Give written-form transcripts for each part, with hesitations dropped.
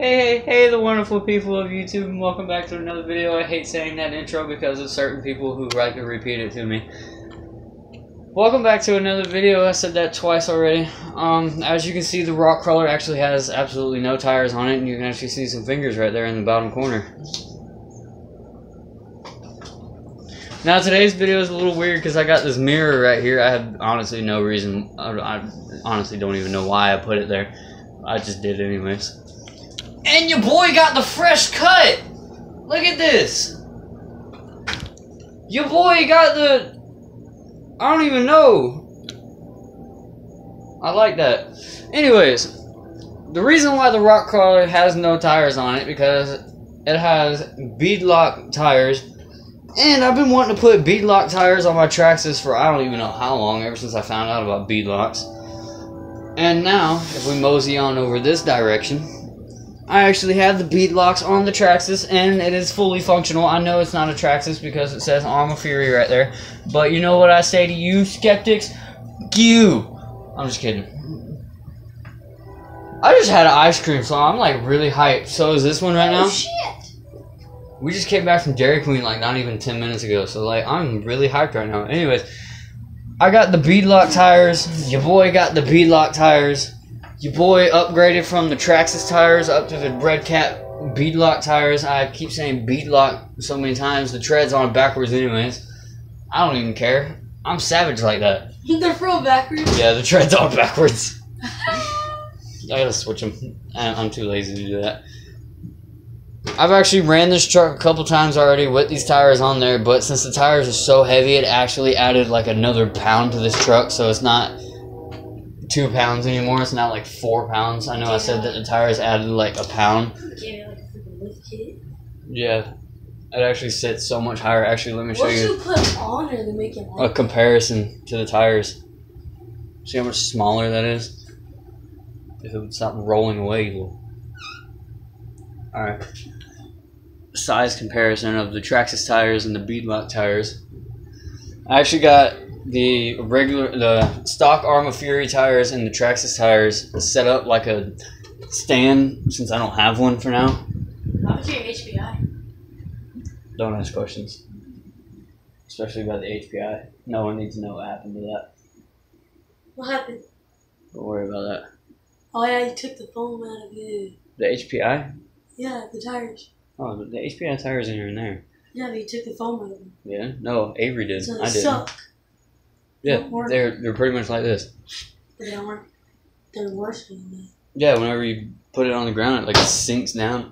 Hey, the wonderful people of YouTube, and welcome back to another video. I hate saying that intro because of certain people who like to repeat it to me. Welcome back to another video. I said that twice already. As you can see, the rock crawler actually has absolutely no tires on it, and you can actually see some fingers right there in the bottom corner. Now, today's video is a little weird because I got this mirror right here. I have honestly no reason. I honestly don't even know why I put it there. I just did it anyways. And your boy got the fresh cut! Look at this! Your boy got the... I don't even know. I like that. Anyways, the reason why the rock crawler has no tires on it because it has beadlock tires. And I've been wanting to put beadlock tires on my Traxxas for I don't even know how long, ever since I found out about beadlocks. And now, if we mosey on over this direction, I actually have the beadlocks on the Traxxas, and it is fully functional. I know it's not a Traxxas because it says Arrma Fury right there, but you know what I say to you, skeptics? You! I'm just kidding. I just had an ice cream, so I'm like really hyped. So is this one right now? Oh shit! We just came back from Dairy Queen like not even 10 minutes ago, so like I'm really hyped right now. Anyways, I got the beadlock tires. Your boy got the beadlock tires. Your boy upgraded from the Traxxas tires up to the Red Cat beadlock tires. I keep saying beadlock so many times. The tread's on backwards anyways. I don't even care. I'm savage like that. They're real backwards? Yeah, the tread's on backwards. I gotta switch them. I'm too lazy to do that. I've actually ran this truck a couple times already with these tires on there, but since the tires are so heavy, it actually added like another pound to this truck, so it's not 2 pounds anymore. It's not like 4 pounds. I know I said that the tires added like a pound. Yeah, it actually sits so much higher. Actually, let me show you. What you put on it to make it a comparison to the tires. See how much smaller that is? If it would stop rolling away, you will. Alright. Size comparison of the Traxxas tires and the beadlock tires. I actually got the stock Arrma Fury tires and the Traxxas tires set up like a stand since I don't have one for now. How was your HPI? Don't ask questions. Especially about the HPI. No one needs to know what happened to that. What happened? Don't worry about that. Oh yeah, you took the foam out of it. The HPI? Yeah, the tires. Oh, the HPI tires are in there. Yeah, but you took the foam out of them. Yeah? No, Avery did. So I didn't. Suck. Yeah, they're pretty much like this. But they don't work. They're worse than that. Yeah, whenever you put it on the ground, it like sinks down.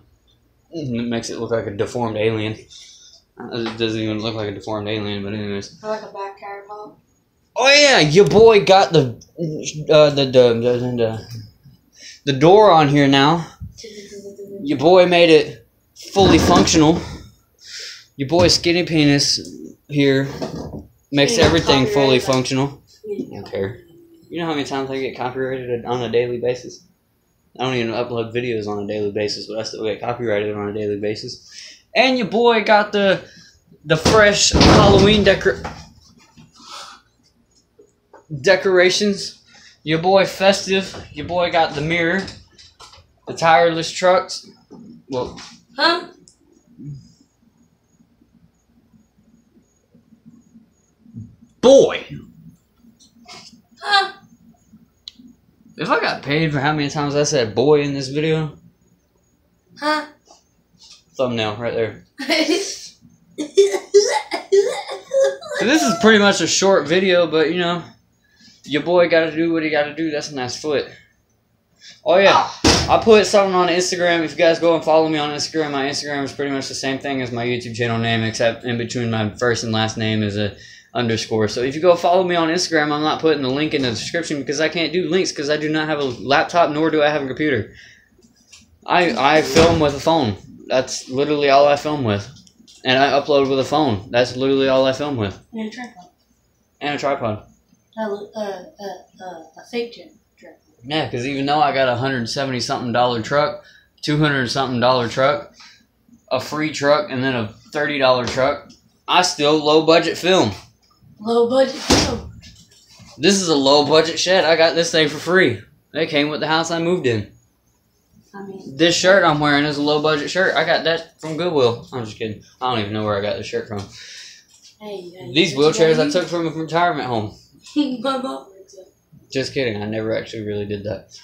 And it makes it look like a deformed alien. It doesn't even look like a deformed alien, but anyways. I like a back tire pop. Oh yeah, your boy got the door on here now. Your boy made it fully functional. Your boy Skinny Penis here makes everything fully functional. I don't care. You know how many times I get copyrighted on a daily basis? I don't even upload videos on a daily basis, but I still get copyrighted on a daily basis. And your boy got the fresh Halloween decorations. Your boy Festive. Your boy got the mirror. The tireless trucks. Well, huh? Boy. Huh? If I got paid for how many times I said boy in this video, Huh? thumbnail right there. So this is pretty much a short video, but you know, your boy gotta do what he gotta do. That's a nice foot. Oh yeah, I put something on Instagram. If you guys go and follow me on Instagram, my Instagram is pretty much the same thing as my YouTube channel name, except in between my first and last name is a underscore. So if you go follow me on Instagram, I'm not putting the link in the description because I can't do links because I do not have a laptop nor do I have a computer. I film with a phone. That's literally all I film with. And I upload with a phone. That's literally all I film with. And a tripod. And a tripod. A fake tripod. Yeah, because even though I got a $170-something truck, $200-something truck, a free truck, and then a $30 truck, I still low budget film. Low budget film. This is a low budget shed. I got this thing for free. It came with the house I moved in. I mean, This shirt I'm wearing is a low budget shirt. I got that from Goodwill. I'm just kidding. I don't even know where I got this shirt from. hey, These wheelchairs I took from a retirement home. My mom wears it. Just kidding. I never actually really did that.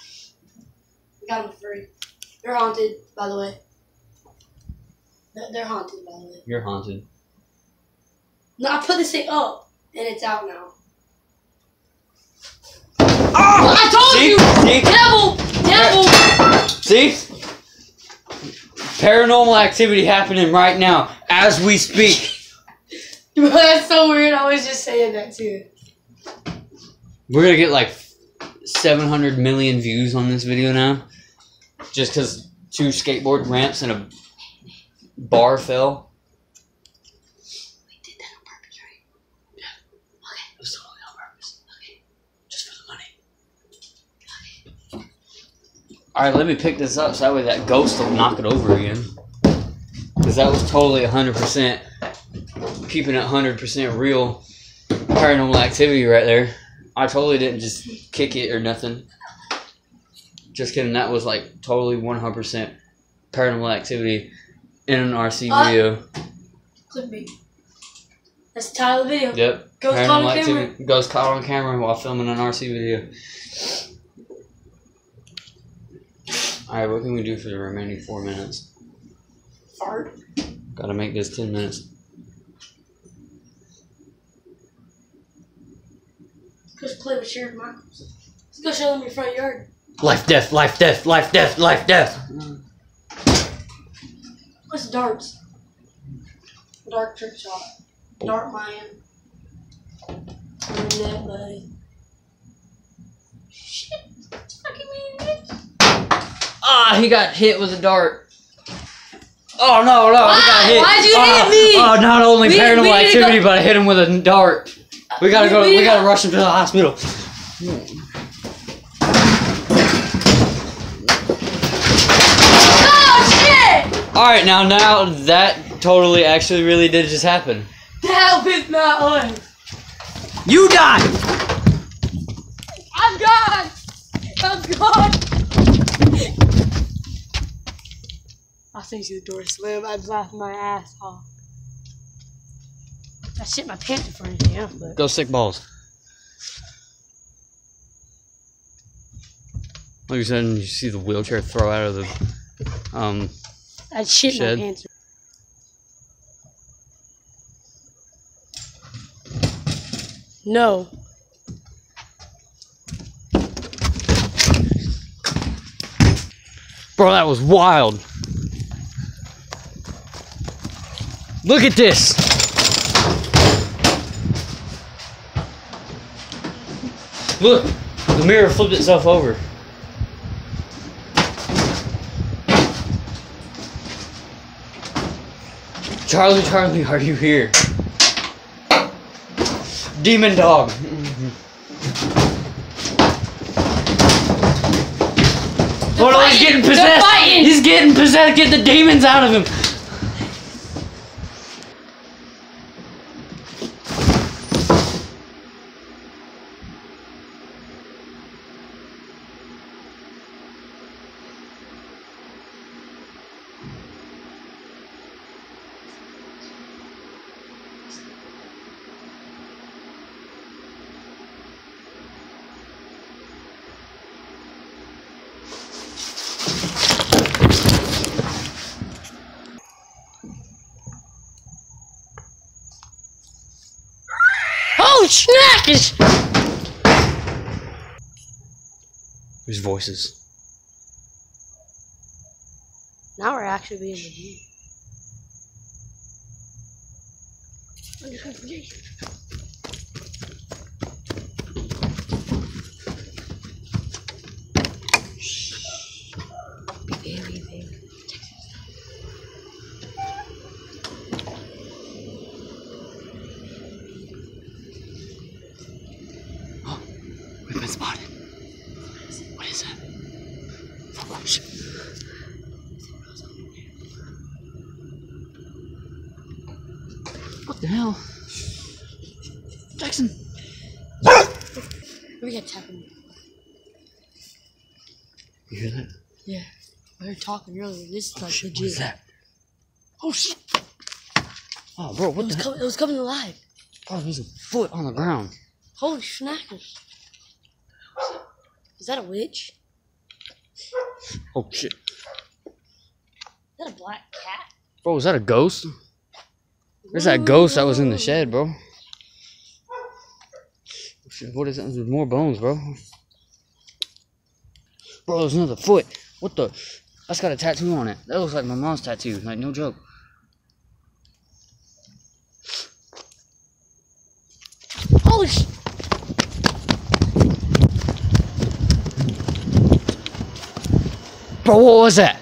Got them for free. They're haunted, by the way. They're haunted, by the way. You're haunted. No, I put this thing up, and it's out now. Oh! I told See? you! See? Devil! See? Paranormal activity happening right now as we speak. That's so weird. I was just saying that too. We're gonna get like 700 million views on this video now. Just because 2 skateboard ramps and a bar fell. We did that on purpose, right? Yeah. Okay. It was totally on purpose. Okay. Just for the money. Okay. Alright, let me pick this up so that way that ghost will knock it over again. Because that was totally 100%. Keeping it 100% real. Paranormal activity right there. I totally didn't just kick it or nothing. Just kidding, that was like totally 100% paranormal activity in an RC video. Clip me. That's the title of the video. Yep. Ghost caught on camera. Ghost caught on camera while filming an RC video. Alright, what can we do for the remaining 4 minutes? Fart. Gotta make this 10 minutes. Just play with Sharon Michaels. Let's go show them your front yard. Life, death, life, death, life, death, life, death. What's darts? Dark trick shot. Dart man. That buddy. Shit. Fucking me. Ah, he got hit with a dart. Oh no, he got hit. Why'd you hit me? Oh, not only We paranormal need to activity, go- but I hit him with a dart. We gotta go. We gotta rush him to the hospital. Oh shit! All right, now that totally, actually, really did just happen. That was not us. You died. I'm gone. I'm gone. I think the door slam. I'd laugh my ass off. I shit my pants for anything else, but. Go sick balls. All of a sudden, you see the wheelchair throw out of the I'd shit shed. my pants. No. Bro, that was wild. Look at this. Look, the mirror flipped itself over. Charlie, Charlie, are you here? Demon dog. Oh no, he's getting possessed! He's getting possessed! Get the demons out of him! Oh, snackers! There's voices. Now we're actually being the We've been spotted. What is that? Oh shit. What the hell? Jackson! We got tapping. You hear that? Yeah. I heard talking earlier. This is like Shit, legit. what is that? Oh shit! Oh, bro, what the heck? It was coming alive. Oh, there's a foot on the ground. Holy snappers! Is that a witch? Oh shit! Is that a black cat? Bro, is that a ghost? There's that ghost that was in the shed, bro. Oh, shit, what is that? There's more bones, bro. Bro, there's another foot. What the? That's got a tattoo on it. That looks like my mom's tattoo. Like, no joke. Holy shit! Bro, what was that?